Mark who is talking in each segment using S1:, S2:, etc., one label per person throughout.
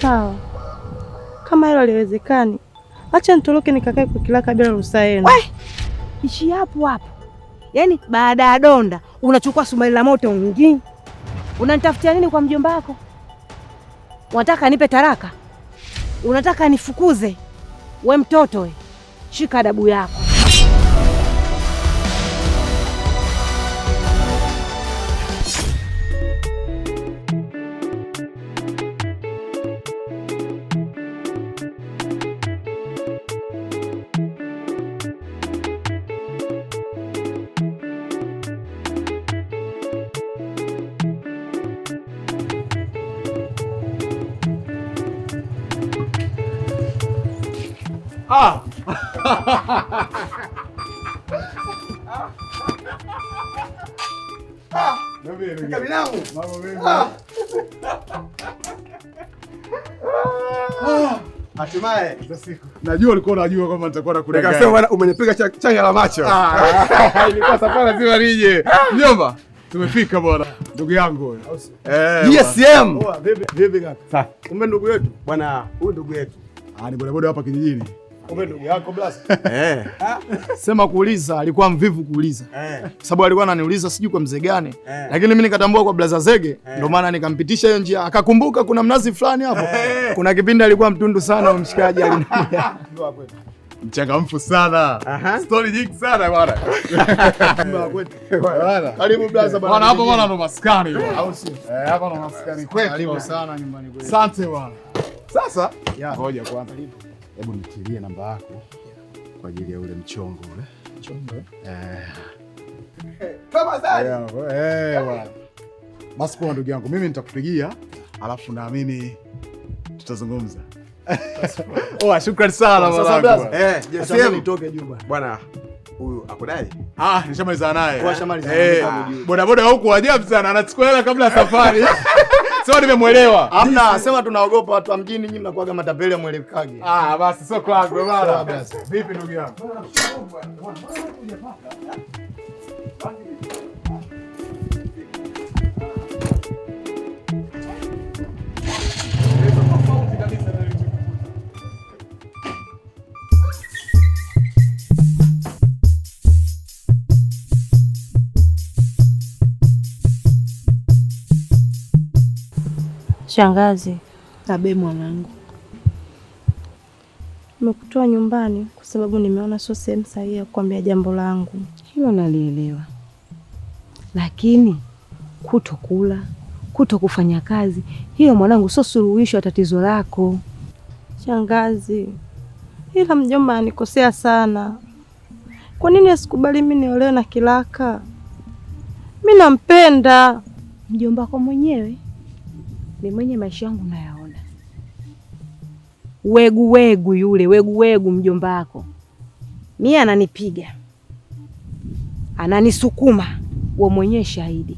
S1: Sawa. Kama hilo haliwezekani, acha nitoroke nikakae kwa Kilaka bila ruhusa yenu.
S2: Ishi hapo hapo. Yaani baada ya donda unachukua sumari la moto mwingine. Unanitafutia nini kwa mjomba wako? Unataka nipe taraka? Unataka nifukuze? We mtoto we. Shika adabu yako.
S3: Hatimaye
S4: najua ulikuwa unajua kwamba nitakuwa nakuletea.
S3: Nikasema umenipiga chanya la macho.
S4: Ilikuwa safari lazima nije. Mjomba, tumefika bwana. Ndugu yangu.
S3: Yes, yam. Vipi kaka? Sawa. Kumbe ndugu yetu. Bwana, huyu ndugu yetu.
S4: Ni bodaboda hapa kijijini.
S3: Kumbe ndugu yako blast. Sema kuuliza, alikuwa mvivu kuuliza. Sababu alikuwa ananiuliza sijui kwa mzee gani. Lakini mimi nikatambua kwa blaza Zege, ndio maana nikampitisha hiyo njia. Akakumbuka kuna mnazi fulani hapo. Kuna kipindi alikuwa mtundu sana umshikaji aliniambia.
S4: Mchangamfu sana. Story nyingi sana bwana.
S3: Karibu blaza bwana.
S4: Bwana hapa bwana ndo maskani bwana.
S3: Au si?
S4: Hapa ndo maskani kwetu.
S3: Karibu sana nyumbani kwetu.
S4: Asante bwana. Sasa ngoja kwanza. Hebu nitilie namba yako kwa ajili ya ule mchongo ule.
S3: Mchongo?
S4: Kama sasa. Bwana. Basi kwa ndugu yangu mimi nitakupigia alafu naamini tutazungumza. Shukrani sana mwanangu.
S3: Sasa nitoke juu bwana.
S4: Bwana huyu akudai? Nishamaliza naye. Bodaboda huko ajabu sana anachukua hela kabla ya safari. Sio nimemwelewa.
S3: Hamna, sema tunaogopa watu wa mjini nyinyi mnakuaga matapeli mwelekage.
S4: Basi sio kwangu bwana. Vipi ndugu yangu?
S1: Shangazi.
S2: Tabe mwanangu.
S1: Nimekutoa nyumbani kwa sababu nimeona sio sehemu sahihi ya kukwambia jambo langu.
S2: Hilo nalielewa. Lakini kutokula, kutokufanya kazi, hiyo mwanangu sio suluhisho ya tatizo lako.
S1: Shangazi. Ila mjomba anikosea sana. Kwa nini asikubali mimi niolewe na Kilaka? Mimi nampenda.
S2: Mjomba wako mwenyewe ni mwenye maisha yangu nayaona. Wegu yule, wegu mjomba wako. Mimi ananipiga. Ananisukuma, wewe mwenyewe shahidi.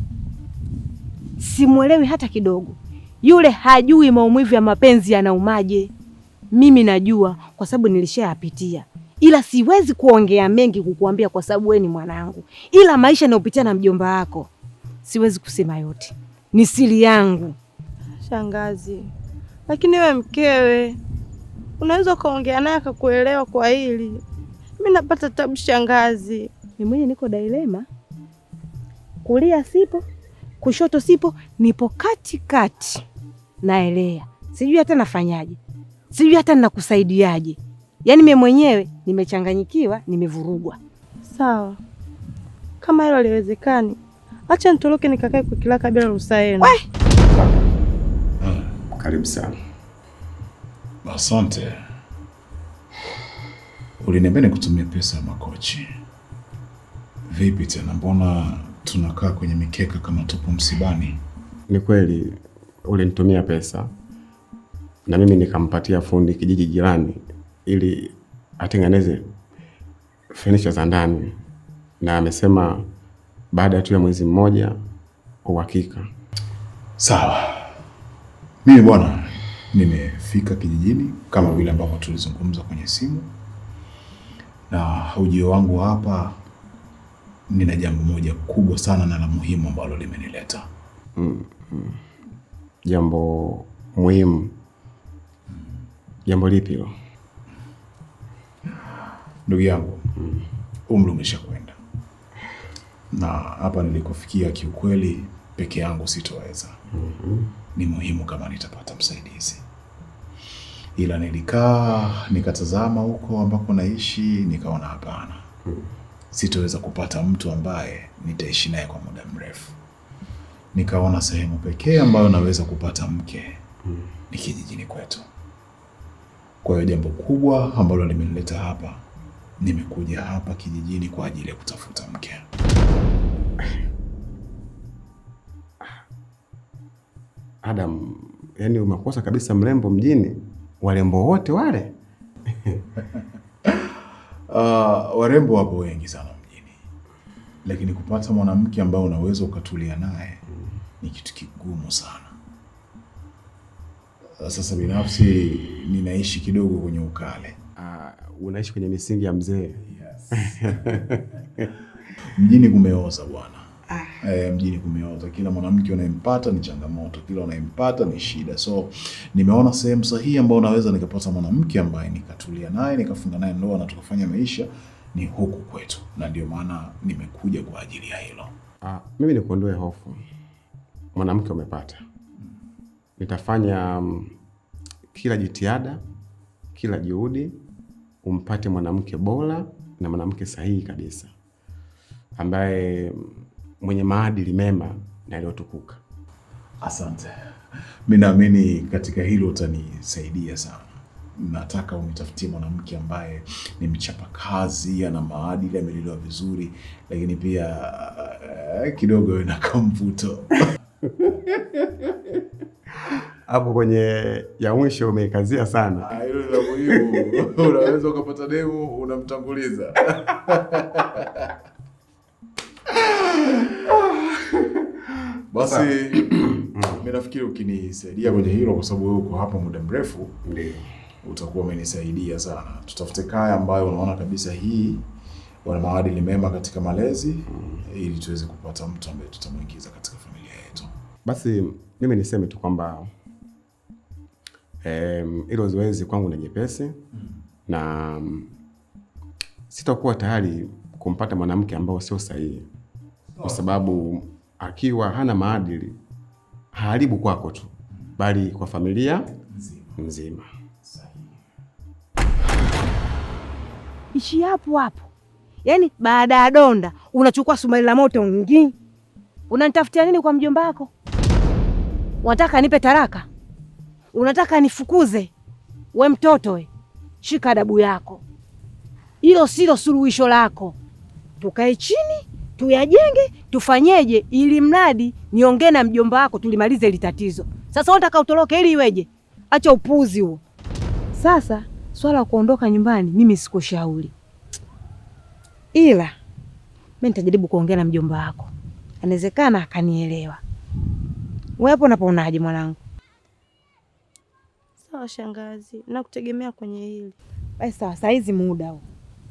S2: Simuelewi hata kidogo. Yule hajui maumivu ya mapenzi yanaumaje. Mimi najua kwa sababu nilishayapitia. Ila siwezi kuongea mengi kukuambia kwa sababu wewe ni mwanangu. Ila maisha ninayopitia na mjomba wako siwezi kusema yote. Ni siri yangu.
S1: Shangazi. Lakini wewe mkewe unaweza kaongea naye akakuelewa kwa hili. Mimi napata tabu shangazi.
S2: Mimi mwenyewe niko dilema. Kulia sipo, kushoto sipo, nipo katikati. Naelea. Sijui hata nafanyaje. Sijui hata ninakusaidiaje. Yaani mimi mwenyewe nimechanganyikiwa, nimevurugwa.
S1: Sawa. Kama hilo haliwezekani, acha nitoroke nikakae kwa Kilaka bila ruhusa yenu.
S5: Karibu sana. Asante. Uliniambia nikutumie pesa ya makochi. Vipi tena, mbona tunakaa kwenye mikeka kama tupo msibani?
S6: Ni kweli ulinitumia pesa na mimi nikampatia fundi kijiji jirani ili atengeneze furniture za ndani, na amesema baada tu ya mwezi mmoja uhakika.
S5: Sawa. Mimi bwana nimefika kijijini kama vile ambavyo tulizungumza kwenye simu, na ujio wangu hapa nina jambo moja kubwa sana na la muhimu ambalo limenileta.
S6: Jambo muhimu Jambo lipi hilo?
S5: Ndugu yangu, umri umeshakwenda. Na hapa nilikofikia kiukweli peke yangu sitoweza. Ni muhimu kama nitapata msaidizi. Ila nilikaa nikatazama huko ambako naishi, nikaona hapana. Sitoweza kupata mtu ambaye nitaishi naye kwa muda mrefu. Nikaona sehemu pekee ambayo naweza kupata mke ni kijijini kwetu. Kwa hiyo jambo kubwa ambalo limenileta hapa, nimekuja hapa kijijini kwa ajili ya kutafuta mke.
S6: Adam, yani umekosa kabisa mrembo mjini. Warembo wote wale?
S5: Warembo wapo wengi sana mjini. Lakini kupata mwanamke ambaye unaweza ukatulia naye ni kitu kigumu sana. Sasa binafsi ninaishi kidogo kwenye ukale.
S6: Unaishi kwenye misingi ya mzee?
S5: Yes. Mjini kumeoza bwana. Mjini kumeoza. Kila mwanamke unayempata ni changamoto, kila unayempata ni shida. So nimeona sehemu sahihi ambayo naweza nikapata mwanamke ambaye nikatulia naye, nikafunga naye ndoa na tukafanya maisha ni huku kwetu. Na ndio maana nimekuja kwa ajili ya hilo.
S6: Mimi nikuondoe hofu. Mwanamke umepata. Nitafanya kila jitihada, kila juhudi umpate mwanamke bora na mwanamke sahihi kabisa, ambaye mwenye maadili mema na yaliyotukuka.
S5: Asante. Mimi naamini katika hilo utanisaidia sana. Nataka unitafutie mwanamke ambaye ni mchapakazi, ana maadili, amelelewa vizuri, lakini pia kidogo ina kamvuto.
S6: Hapo kwenye ya mwisho umeikazia sana.
S5: Hilo la muhimu. Unaweza ukapata demu unamtanguliza. Basi mimi nafikiri ukinisaidia kwenye hilo, kwa sababu wewe uko hapa muda mrefu,
S6: ndio
S5: utakuwa umenisaidia sana. Tutafute kaya ambayo unaona kabisa hii wana maadili mema katika malezi, ili tuweze kupata mtu ambaye tutamuingiza katika familia yetu.
S6: Basi mimi niseme tu kwamba hilo zoezi kwangu ni jepesi, na sitakuwa tayari kumpata mwanamke ambao sio sahihi, kwa sababu akiwa hana maadili haribu kwako tu, bali kwa familia nzima.
S2: Ishi hapo hapo. Yaani baada ya donda unachukua sumari la moto ngi. Unanitafutia nini kwa mjomba wako? Unataka nipe taraka? Unataka nifukuze? We mtoto we, shika adabu yako. Hilo silo suluhisho lako. Tukae chini, tuyajenge, tufanyeje ili mradi niongee na mjomba wako tulimalize hili tatizo. Sasa unataka utoroke ili iweje? Acha upuzi huo. Sasa swala la kuondoka nyumbani mimi sikushauri. Ila mimi nitajaribu kuongea na mjomba wako. Inawezekana akanielewa. Wewe hapo unaponaje mwanangu?
S1: Sawa shangazi, nakutegemea kwenye hili.
S2: Basi sawa, saa hizi muda huu.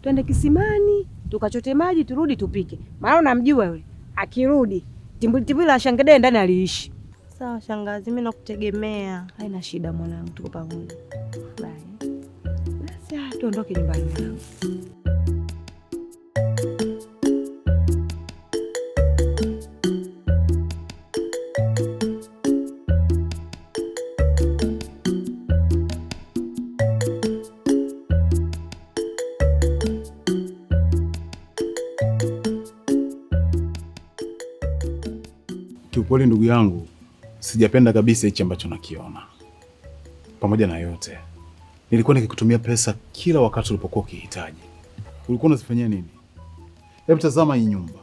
S2: Twende kisimani, tukachote maji, turudi tupike. Maana unamjua wewe, akirudi timbuli la shangede ndani aliishi.
S1: Sawa shangazi, mimi nakutegemea.
S2: Haina shida mwanangu, tuko pamoja. Bye. Basi tuondoke nyumbani mwanangu.
S5: Kiukweli ndugu yangu, sijapenda kabisa hichi ambacho nakiona. Pamoja na yote, nilikuwa nikikutumia pesa kila wakati ulipokuwa ukihitaji. Ulikuwa unazifanyia nini? Hebu tazama hii nyumba.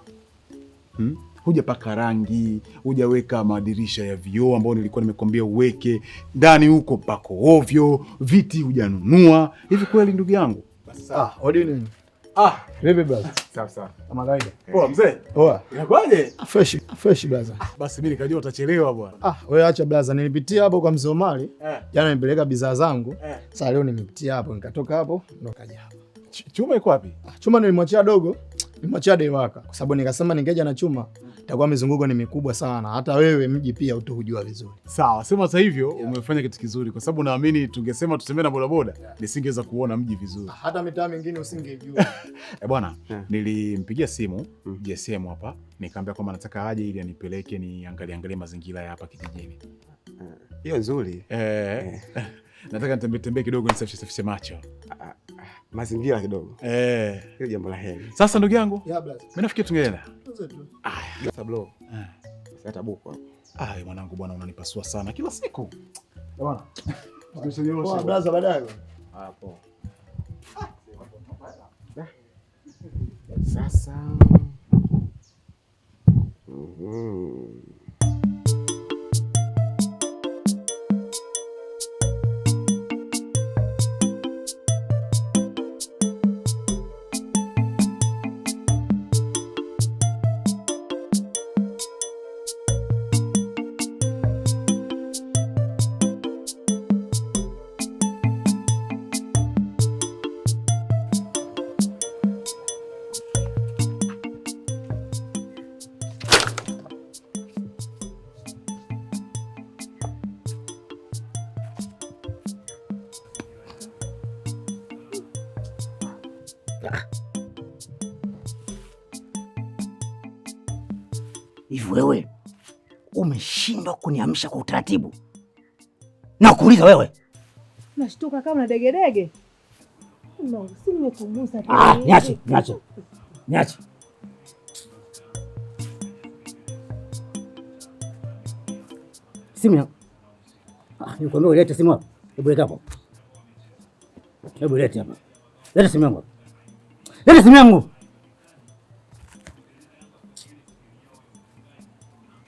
S5: Hujapaka rangi, hujaweka madirisha ya vioo ambao nilikuwa nimekwambia uweke. Ndani huko pako ovyo, viti hujanunua. Hivi kweli ndugu yangu?
S3: Odi nini? Vipi brother?
S5: Sawa sawa.
S3: Kama kawaida.
S5: Poa mzee.
S3: Poa.
S5: Inakuaje?
S3: Fresh brother.
S5: Basi mimi nikajua utachelewa bwana.
S3: Wewe acha brother, nilipitia hapo kwa mzee Omari. Jana nipeleka bidhaa zangu. Sasa leo nimepitia hapo, nikatoka hapo ndo kaja hapa.
S5: Chuma iko wapi?
S3: Chuma nilimwachia dogo. Nimwachia dewaka kwa sababu nikasema ningeja na chuma itakuwa mizunguko ni mikubwa sana, hata wewe mji pia utahujua vizuri.
S4: Sawa, sema sasa hivyo umefanya kitu kizuri, kwa sababu naamini tungesema tutembee na bodaboda nisingeweza kuona mji vizuri,
S3: hata mitaa mingine usingejua.
S4: Bwana, nilimpigia simu GSM hapa nikamwambia kwamba nataka aje ili anipeleke niangalie mazingira ya hapa kijijini.
S6: Hiyo nzuri.
S4: Nataka nitembee kidogo nisafishe macho.
S6: Mazingira kidogo. Hiyo jambo la heri.
S4: Sasa ndugu yangu.
S3: Mimi
S4: nafikiri tungeenda.
S6: Sasa bro. Sasa buku.
S4: Mwanangu bwana unanipasua sana kila siku. Bwana.
S3: Poa brother baadaye.
S6: Hapo. Sasa.
S7: Hivi wewe umeshindwa kuniamsha kwa utaratibu? Na kuuliza wewe.
S2: Nashtuka kama na degedege. Si nimekumusa.
S7: Niache. Simu yangu. Nikwambia ulete simu hapo. Hebu leta hapo. Leta hapa. Leta simu yangu. Leta simu yangu.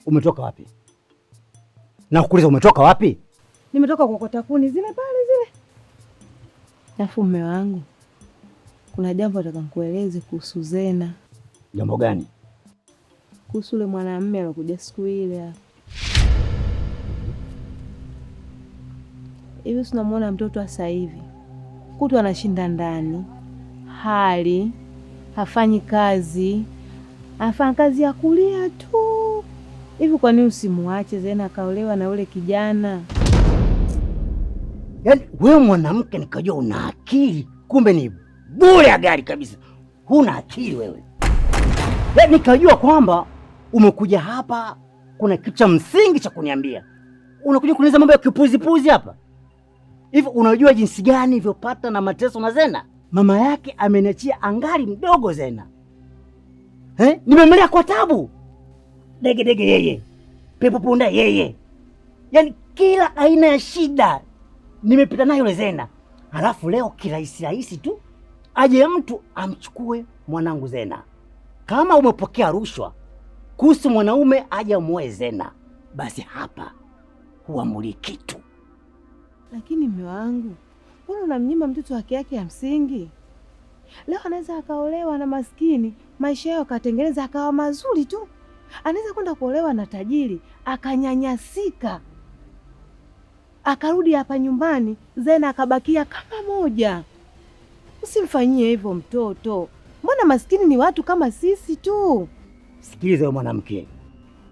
S7: Umetoka wapi? Na kuuliza umetoka wapi?
S2: Nimetoka kuokota kuni zile pale zile. Alafu mume wangu, kuna jambo nataka nikueleze kuhusu Zena.
S7: Jambo gani?
S2: Kuhusu yule mwanamume alikuja siku ile. Hivi tunamuona mtoto sasa hivi. Kutu anashinda ndani. Hali hafanyi kazi. Afanya kazi ya kulia tu. Hivi kwa nini usimuache Zena akaolewa na yule kijana?
S7: Yaani wewe mwanamke nikajua una akili, kumbe ni bure ya gari kabisa. Huna akili wewe. Yaani nikajua kwamba umekuja hapa kuna kitu cha msingi cha kuniambia. Unakuja kunieleza mambo ya kipuzi hapa. Hivi unajua jinsi gani nilivyopata na mateso na Zena? Mama yake ameniachia angali mdogo Zena. Nimemlea kwa tabu. Dege yeye. Pepo punda yeye. Yaani kila aina ya shida nimepita nayo yule Zena. Halafu leo kirahisi tu aje mtu amchukue mwanangu Zena. Kama umepokea rushwa kuhusu mwanaume aje amuoe Zena, basi hapa huamuli kitu.
S2: Lakini mume wangu, mbona unamnyima mtoto haki yake ya msingi? Leo anaweza akaolewa na maskini, maisha yao akatengeneza akawa mazuri tu. Anaweza kwenda kuolewa na tajiri, akanyanyasika. Akarudi hapa nyumbani, Zena akabakia kama moja. Usimfanyie hivyo mtoto. Mbona maskini ni watu kama sisi tu?
S7: Sikiliza wewe mwanamke.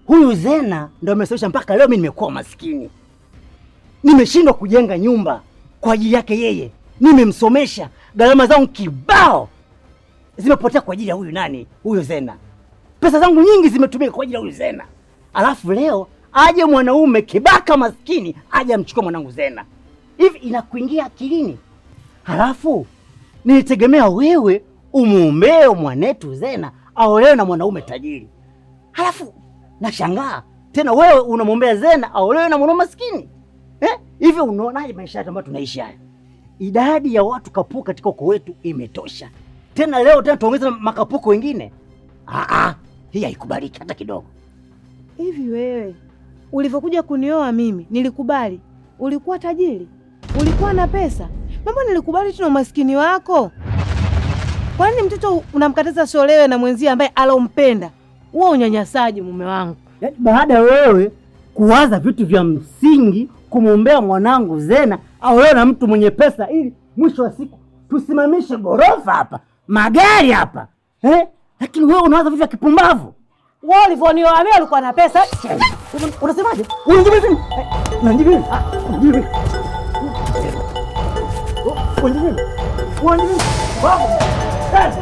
S7: Huyu Zena ndio amesababisha mpaka leo mimi nimekuwa maskini. Nimeshindwa kujenga nyumba kwa ajili yake yeye. Nimemsomesha, gharama zangu kibao zimepotea kwa ajili ya huyu nani? Huyu Zena. Pesa zangu nyingi zimetumika kwa ajili ya huyu Zena. Alafu leo aje mwanaume kibaka maskini aje amchukue mwanangu Zena. Hivi inakuingia akilini? Halafu nilitegemea wewe umuombee mwanetu Zena aolewe na mwanaume tajiri. Halafu nashangaa tena wewe unamwombea Zena aolewe na mwanaume maskini. Hivi unaonaje maisha yetu ambayo tunaishi haya? Idadi ya watu kapuko katika ukoo wetu imetosha. Tena leo tuongeze makapuko wengine? Hii haikubaliki hata kidogo.
S2: Hivi wewe ulivyokuja kunioa mimi nilikubali? Ulikuwa tajiri? Ulikuwa na pesa? Mambo nilikubali tu na umaskini wako. Kwa nini mtoto unamkataza siolewe na mwenzie ambaye alompenda? Huo unyanyasaji mume wangu.
S7: Yaani baada wewe kuwaza vitu vya msingi kumwombea mwanangu Zena aolewe na mtu mwenye pesa ili mwisho wa siku tusimamishe gorofa hapa, magari hapa. Lakini wewe unawaza vitu vya kipumbavu. Wewe ulivyonioa mimi ulikuwa na pesa. Unasemaje? Unajibu vipi? Unajibu vipi? Unajibu vipi? Unajibu vipi? Unajibu vipi? Baba.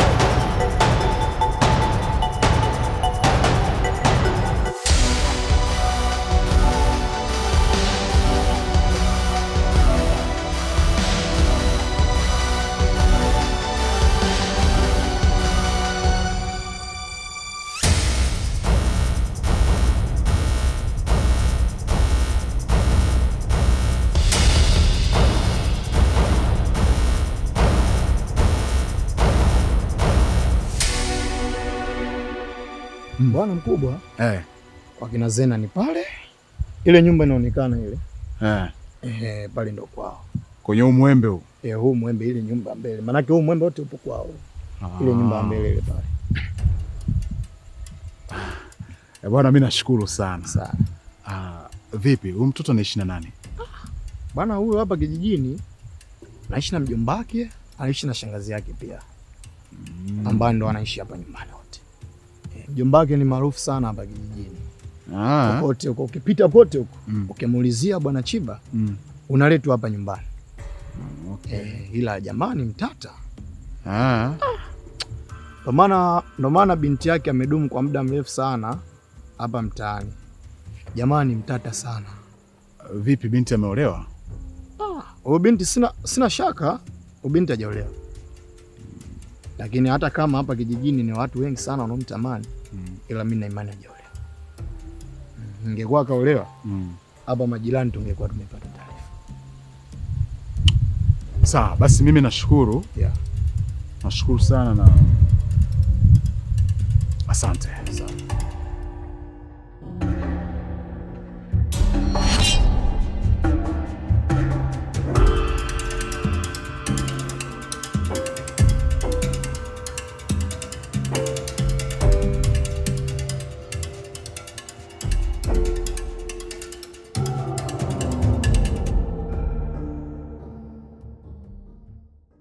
S3: Bwana mkubwa, kwa kina Zena ni pale. Ile nyumba inaonekana ile. Pale ndo kwao.
S5: Kwenye huu mwembe huu.
S3: Huu mwembe, ile nyumba mbele. Maanake huu mwembe wote upo kwao. Ile nyumba mbele ile pale.
S5: Bwana mimi nashukuru sana. Vipi, huyu mtoto anaishi na nani?
S3: Bwana huyu hapa kijijini anaishi na mjomba wake, anaishi na shangazi yake pia. Ambao ndo anaishi hapa nyumbani wote. Mjomba wake ni maarufu sana hapa kijijini. Popote huko ukipita pote huko, ukimuulizia Bwana Chiba, unaletwa hapa nyumbani. Ila jamani mtata. Ndo maana binti yake amedumu kwa muda mrefu sana hapa mtaani. Jamani mtata sana.
S5: Vipi, binti ameolewa?
S3: Huyo binti sina shaka, huyo binti hajaolewa. Lakini hata kama hapa kijijini ni watu wengi sana wanaomtamani, ila mimi na imani hajaolewa. Ingekuwa kaolewa, hapa majirani tungekuwa tumepata taarifa.
S5: Sawa, basi mimi nashukuru. Nashukuru sana na asante.
S3: Sawa.